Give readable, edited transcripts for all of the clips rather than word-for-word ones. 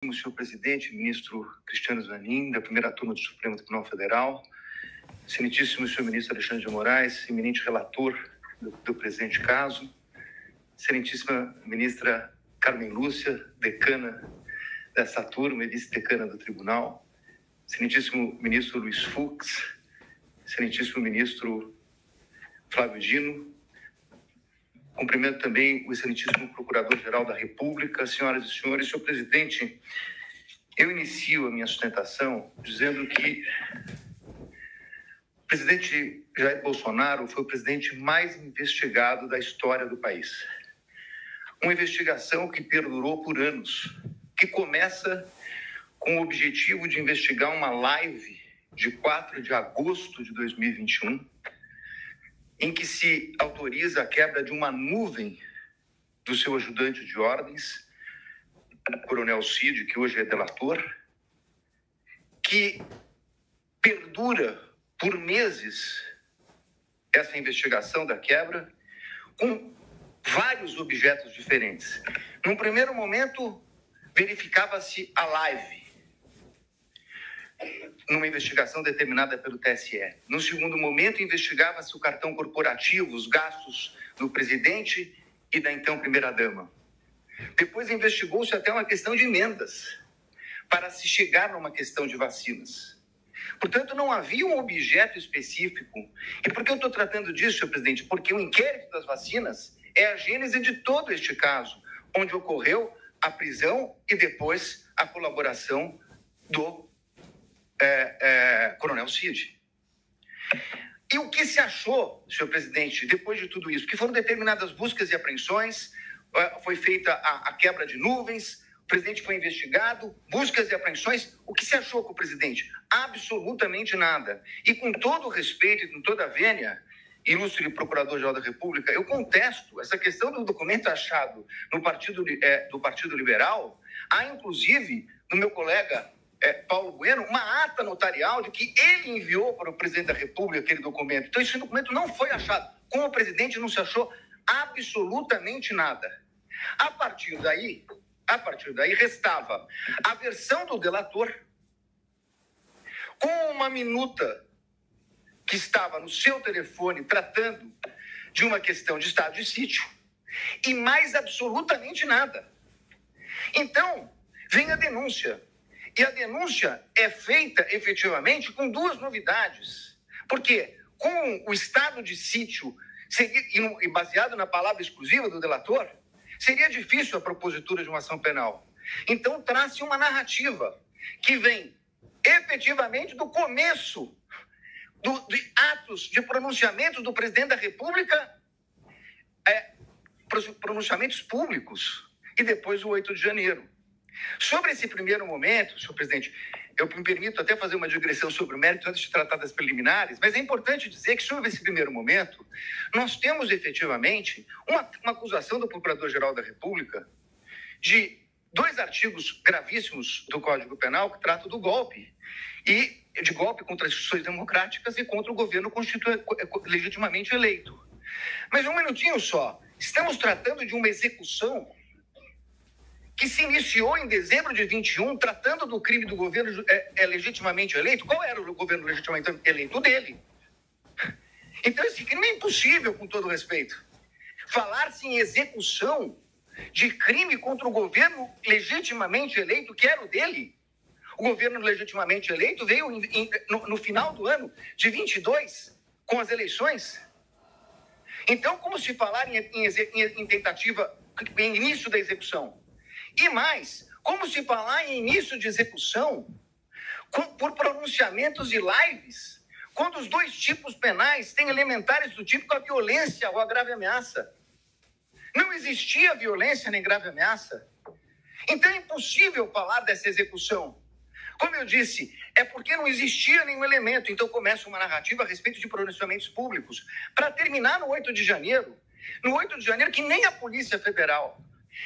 Senhor presidente, ministro Cristiano Zanin, da primeira turma do Supremo Tribunal Federal, excelentíssimo senhor ministro Alexandre de Moraes, eminente relator do presente caso, excelentíssima ministra Carmen Lúcia, decana dessa turma e vice-decana do tribunal, excelentíssimo ministro Luiz Fux, excelentíssimo ministro Flávio Dino, cumprimento também o excelentíssimo Procurador-Geral da República, senhoras e senhores. Senhor presidente, eu inicio a minha sustentação dizendo que o presidente Jair Bolsonaro foi o presidente mais investigado da história do país. Uma investigação que perdurou por anos, que começa com o objetivo de investigar uma live de 4 de agosto de 2021, em que se autoriza a quebra de uma nuvem do seu ajudante de ordens, o coronel Cid, que hoje é delator, que perdura por meses essa investigação da quebra, com vários objetos diferentes. Num primeiro momento, verificava-se a live, numa investigação determinada pelo TSE. No segundo momento, investigava-se o cartão corporativo, os gastos do presidente e da então primeira-dama. Depois investigou-se até uma questão de emendas, para se chegar numa questão de vacinas. Portanto, não havia um objeto específico. E por que eu estou tratando disso, senhor presidente? Porque o inquérito das vacinas é a gênese de todo este caso, onde ocorreu a prisão e depois a colaboração do coronel Cid. E o que se achou, senhor presidente, depois de tudo isso? Que foram determinadas buscas e apreensões, foi feita a quebra de nuvens, o presidente foi investigado, buscas e apreensões. O que se achou com o presidente? Absolutamente nada. E com todo o respeito e com toda a vênia, ilustre Procurador-Geral da República, eu contesto essa questão do documento achado no do Partido Liberal. Há, inclusive, no meu colega Paulo Bueno, uma ata notarial de que ele enviou para o presidente da República aquele documento. Então, esse documento não foi achado. Com o presidente não se achou absolutamente nada. A partir daí, restava a versão do delator com uma minuta que estava no seu telefone tratando de uma questão de estado de sítio e mais absolutamente nada. Então, vem a denúncia. E a denúncia é feita, efetivamente, com duas novidades. Porque, com o estado de sítio, e baseado na palavra exclusiva do delator, seria difícil a propositura de uma ação penal. Então, traz-se uma narrativa que vem, efetivamente, do começo de atos de pronunciamento do presidente da República, pronunciamentos públicos, e depois o 8 de janeiro. Sobre esse primeiro momento, senhor presidente, eu me permito até fazer uma digressão sobre o mérito antes de tratar das preliminares, mas é importante dizer que sobre esse primeiro momento, nós temos efetivamente uma acusação do Procurador-Geral da República de 2 artigos gravíssimos do Código Penal que tratam do golpe, e de golpe contra as instituições democráticas e contra o governo legitimamente eleito. Mas um minutinho só, estamos tratando de uma execução que se iniciou em dezembro de 21, tratando do crime do governo legitimamente eleito. Qual era o governo legitimamente eleito? O dele. Então, esse crime é impossível, com todo respeito. Falar-se em execução de crime contra o governo legitimamente eleito, que era o dele. O governo legitimamente eleito veio no final do ano de 22, com as eleições. Então, como se falar em tentativa, em início da execução? E mais, como se falar em início de execução por pronunciamentos de lives, quando os 2 tipos penais têm elementares do tipo a violência ou a grave ameaça? Não existia violência nem grave ameaça. Então é impossível falar dessa execução. Como eu disse, é porque não existia nenhum elemento. Então começa uma narrativa a respeito de pronunciamentos públicos. Para terminar no 8 de janeiro, que nem a Polícia Federal,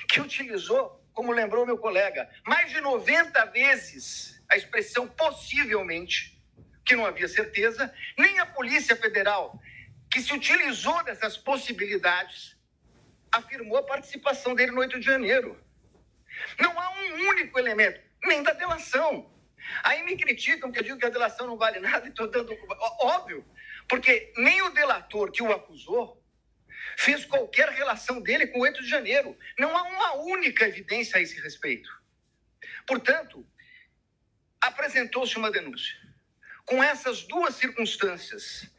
que utilizou, como lembrou meu colega, mais de 90 vezes a expressão possivelmente, que não havia certeza, nem a Polícia Federal, que se utilizou dessas possibilidades, afirmou a participação dele no 8 de janeiro. Não há um único elemento, nem da delação. Aí me criticam que eu digo que a delação não vale nada e estou dando... Óbvio, porque nem o delator que o acusou fez qualquer relação dele com o 8 de janeiro. Não há uma única evidência a esse respeito. Portanto, apresentou-se uma denúncia. Com essas duas circunstâncias,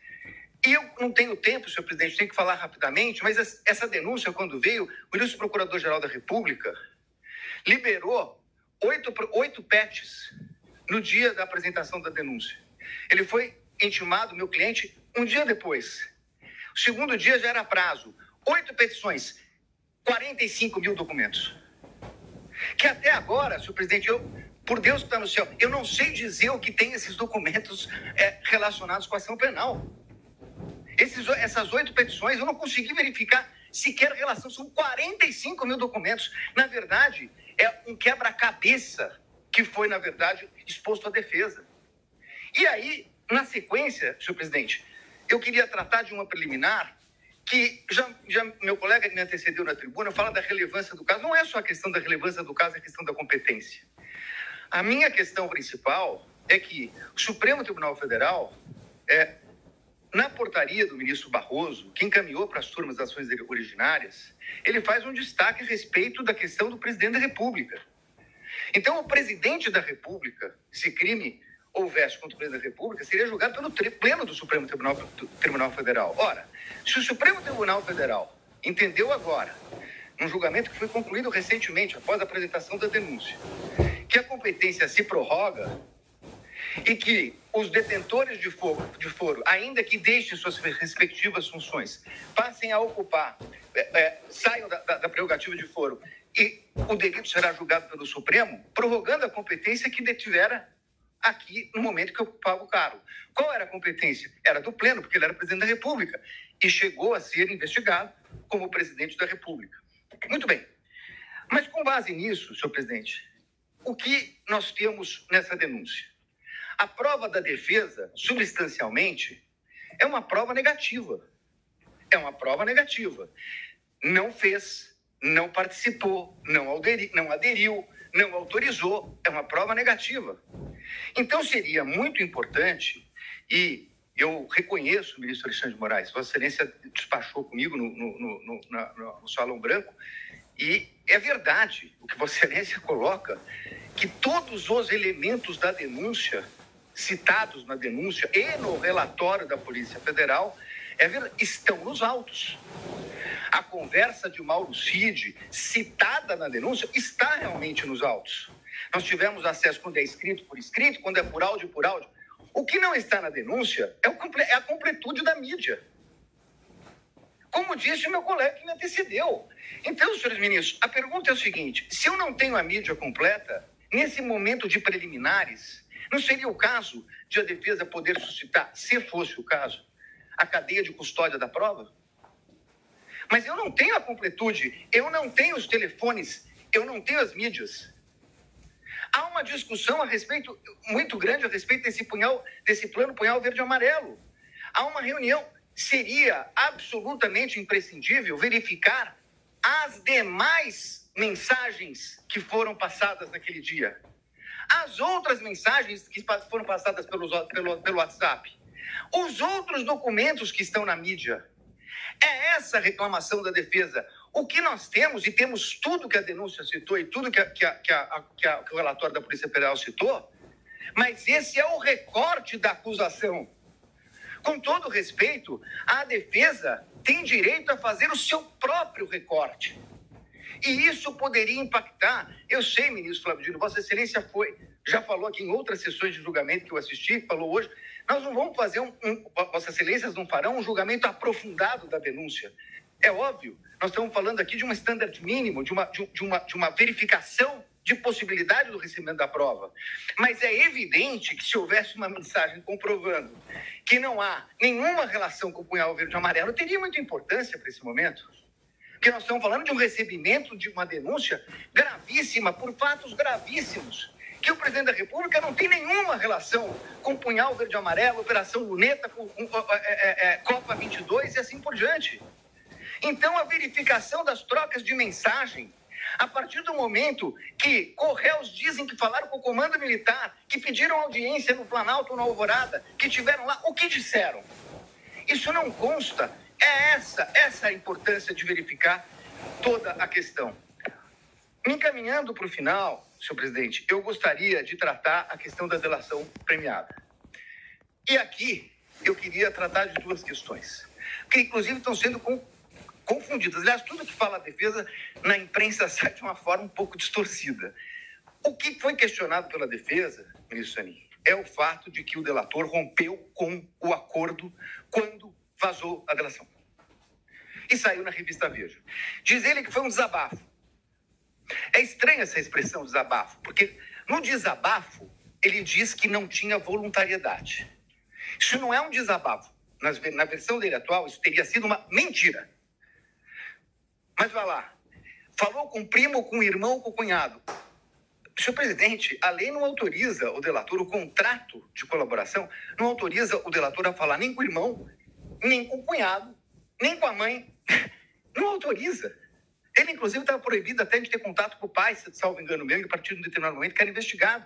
e eu não tenho tempo, senhor presidente, tenho que falar rapidamente, mas essa denúncia, quando veio, o ministro Procurador-Geral da República liberou 8 PETs no dia da apresentação da denúncia. Ele foi intimado, meu cliente, um dia depois. O segundo dia já era prazo. 8 petições, 45 mil documentos. Que até agora, senhor presidente, por Deus que está no céu, eu não sei dizer o que tem esses documentos relacionados com a ação penal. Essas 8 petições, eu não consegui verificar sequer relação. São 45 mil documentos. Na verdade, é um quebra-cabeça que foi, na verdade, exposto à defesa. E aí, na sequência, senhor presidente, eu queria tratar de uma preliminar que já meu colega que me antecedeu na tribuna fala da relevância do caso. Não é só a questão da relevância do caso, é a questão da competência. A minha questão principal é que o Supremo Tribunal Federal, na portaria do ministro Barroso, que encaminhou para as turmas das ações originárias, ele faz um destaque a respeito da questão do presidente da República. Então, o presidente da República, se crime houvesse contra o presidente da República, seria julgado pelo pleno do Supremo Tribunal Federal. Ora, se o Supremo Tribunal Federal entendeu agora, num julgamento que foi concluído recentemente, após a apresentação da denúncia, que a competência se prorroga e que os detentores de foro, ainda que deixem suas respectivas funções, passem a ocupar, saiam da prerrogativa de foro e o delito será julgado pelo Supremo, prorrogando a competência que detivera aqui no momento que ocupava o cargo. Qual era a competência? Era do pleno, porque ele era presidente da República e chegou a ser investigado como presidente da República. Muito bem. Mas com base nisso, senhor presidente, o que nós temos nessa denúncia? A prova da defesa, substancialmente, é uma prova negativa. É uma prova negativa. Não fez, não participou, não aderiu, não autorizou. É uma prova negativa. Então, seria muito importante, e eu reconheço o ministro Alexandre de Moraes, Vossa Excelência despachou comigo no Salão Branco, e é verdade o que Vossa Excelência coloca, que todos os elementos da denúncia, citados na denúncia e no relatório da Polícia Federal, estão nos autos. A conversa de Mauro Cid, citada na denúncia, está realmente nos autos. Nós tivemos acesso quando é escrito por escrito, quando é por áudio, por áudio. O que não está na denúncia é a completude da mídia. Como disse o meu colega que me antecedeu. Então, senhores ministros, a pergunta é o seguinte: se eu não tenho a mídia completa, nesse momento de preliminares, não seria o caso de a defesa poder suscitar, se fosse o caso, a cadeia de custódia da prova? Mas eu não tenho a completude, eu não tenho os telefones, eu não tenho as mídias. Há uma discussão muito grande a respeito desse plano punhal verde e amarelo. Há uma reunião. Seria absolutamente imprescindível verificar as demais mensagens que foram passadas naquele dia. As outras mensagens que foram passadas pelo WhatsApp. Os outros documentos que estão na mídia. É essa a reclamação da defesa. O que nós temos, e temos tudo que a denúncia citou e tudo que o relatório da Polícia Federal citou, mas esse é o recorte da acusação. Com todo respeito, a defesa tem direito a fazer o seu próprio recorte. E isso poderia impactar. Eu sei, ministro Flávio Dino, Vossa Excelência já falou aqui em outras sessões de julgamento que eu assisti, falou hoje, nós não vamos fazer Vossa Excelências não farão um julgamento aprofundado da denúncia. É óbvio, nós estamos falando aqui de um standard mínimo, de uma verificação de possibilidade do recebimento da prova. Mas é evidente que se houvesse uma mensagem comprovando que não há nenhuma relação com o punhal verde e amarelo, teria muita importância para esse momento. Porque nós estamos falando de um recebimento de uma denúncia gravíssima, por fatos gravíssimos, que o presidente da República não tem nenhuma relação com o punhal verde e amarelo, Operação Luneta, Copa 22 e assim por diante. Então, a verificação das trocas de mensagem, A partir do momento que Correios dizem que falaram com o comando militar, que pediram audiência no Planalto, na Alvorada, que tiveram lá, o que disseram? Isso não consta. É essa a importância de verificar toda a questão. Me encaminhando para o final, senhor presidente, eu gostaria de tratar a questão da delação premiada. E aqui eu queria tratar de duas questões, que inclusive estão sendo confundidas. Aliás, tudo que fala a defesa na imprensa sai de uma forma um pouco distorcida. O que foi questionado pela defesa, ministro Zanin, é o fato de que o delator rompeu com o acordo quando vazou a delação. E saiu na revista Veja. Diz ele que foi um desabafo. É estranha essa expressão desabafo, porque no desabafo ele diz que não tinha voluntariedade. Isso não é um desabafo. Na versão dele atual, isso teria sido uma mentira. Mas vai lá. Falou com o primo, com o irmão, com o cunhado. Senhor presidente, a lei não autoriza o delator, o contrato de colaboração, não autoriza o delator a falar nem com o irmão, nem com o cunhado, nem com a mãe. Não autoriza. Ele, inclusive, estava proibido até de ter contato com o pai, se salvo engano meu, e a partir de um determinado momento que era investigado.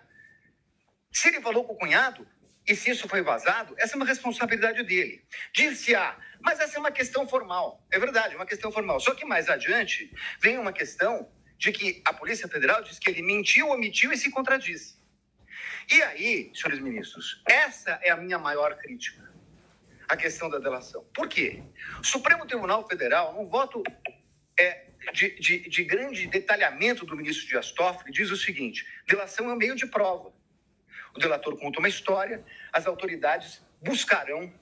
Se ele falou com o cunhado, e se isso foi vazado, essa é uma responsabilidade dele. Disse, mas essa é uma questão formal. É verdade, é uma questão formal. Só que mais adiante vem uma questão de que a Polícia Federal diz que ele mentiu, omitiu e se contradisse. E aí, senhores ministros, essa é a minha maior crítica, a questão da delação. Por quê? O Supremo Tribunal Federal, num voto de grande detalhamento do ministro Dias Toffoli, diz o seguinte: delação é um meio de prova. O delator conta uma história, as autoridades buscarão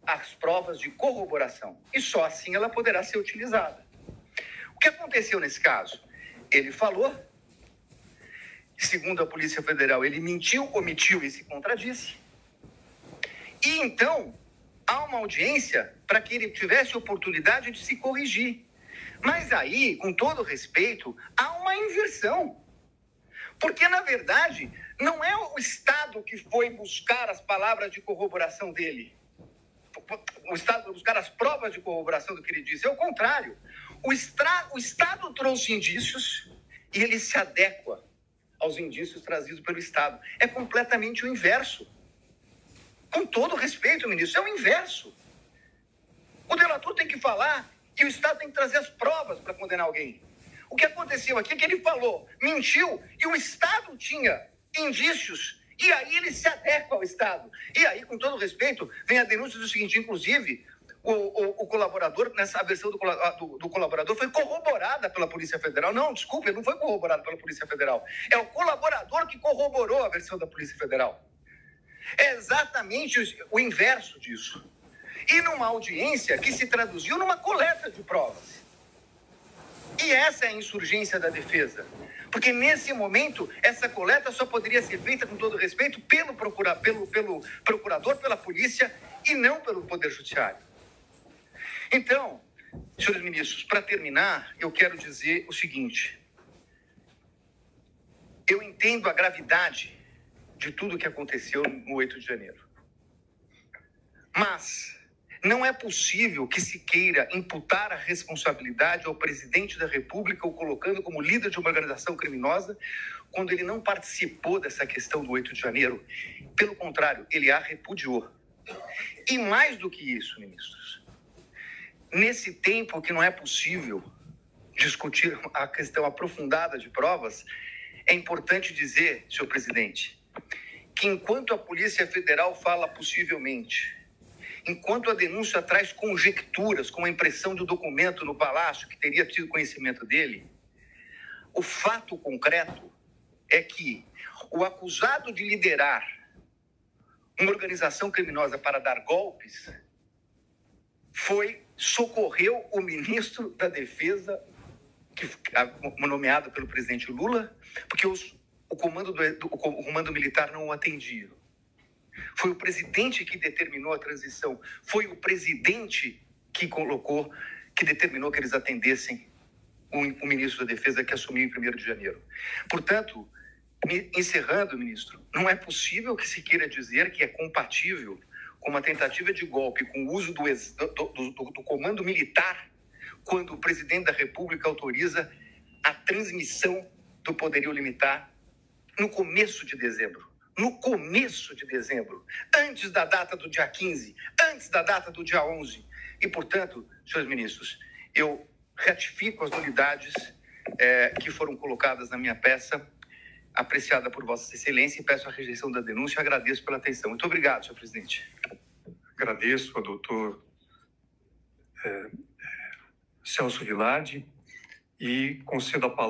as provas de corroboração e só assim ela poderá ser utilizada. O que aconteceu nesse caso? Ele falou, segundo a Polícia Federal, ele mentiu, omitiu e se contradisse. E então há uma audiência para que ele tivesse oportunidade de se corrigir. Mas aí, com todo respeito, há uma inversão. Porque, na verdade, não é o Estado que foi buscar as palavras de corroboração dele. O Estado foi buscar as provas de corroboração do que ele disse. É o contrário. O Estado trouxe indícios e ele se adequa aos indícios trazidos pelo Estado. É completamente o inverso. Com todo respeito, ministro, é o inverso. O delator tem que falar e o Estado tem que trazer as provas para condenar alguém. O que aconteceu aqui é que ele falou, mentiu, e o Estado tinha indícios, e aí ele se adequa ao Estado. E aí, com todo respeito, vem a denúncia do seguinte, inclusive, o colaborador, nessa versão do colaborador, foi corroborada pela Polícia Federal. Não, desculpe, ele não foi corroborado pela Polícia Federal. É o colaborador que corroborou a versão da Polícia Federal. É exatamente o inverso disso. E numa audiência que se traduziu numa coleta de provas. E essa é a insurgência da defesa. Porque nesse momento, essa coleta só poderia ser feita, com todo respeito, pelo procurador, pela polícia e não pelo Poder Judiciário. Então, senhores ministros, para terminar, eu quero dizer o seguinte. Eu entendo a gravidade de tudo que aconteceu no 8 de janeiro. Mas não é possível que se queira imputar a responsabilidade ao presidente da República o colocando como líder de uma organização criminosa quando ele não participou dessa questão do 8 de janeiro. Pelo contrário, ele a repudiou. E mais do que isso, ministros, nesse tempo que não é possível discutir a questão aprofundada de provas, é importante dizer, senhor presidente, que enquanto a Polícia Federal fala possivelmente, enquanto a denúncia traz conjecturas, como a impressão do documento no Palácio, que teria tido conhecimento dele, o fato concreto é que o acusado de liderar uma organização criminosa para dar golpes socorreu o ministro da Defesa, nomeado pelo presidente Lula, porque o comando militar não o atendia. Foi o presidente que determinou a transição. Foi o presidente que determinou que eles atendessem o ministro da Defesa que assumiu em 1º de janeiro. Portanto, encerrando, ministro, não é possível que se queira dizer que é compatível com uma tentativa de golpe, com o uso do comando militar, quando o presidente da República autoriza a transmissão do poderio limitar no começo de dezembro. No começo de dezembro, antes da data do dia 15, antes da data do dia 11. E, portanto, senhores ministros, eu ratifico as nulidades que foram colocadas na minha peça, apreciada por Vossa Excelência, e peço a rejeição da denúncia. Agradeço pela atenção. Muito obrigado, senhor presidente. Agradeço ao doutor Celso Villard e concedo a palavra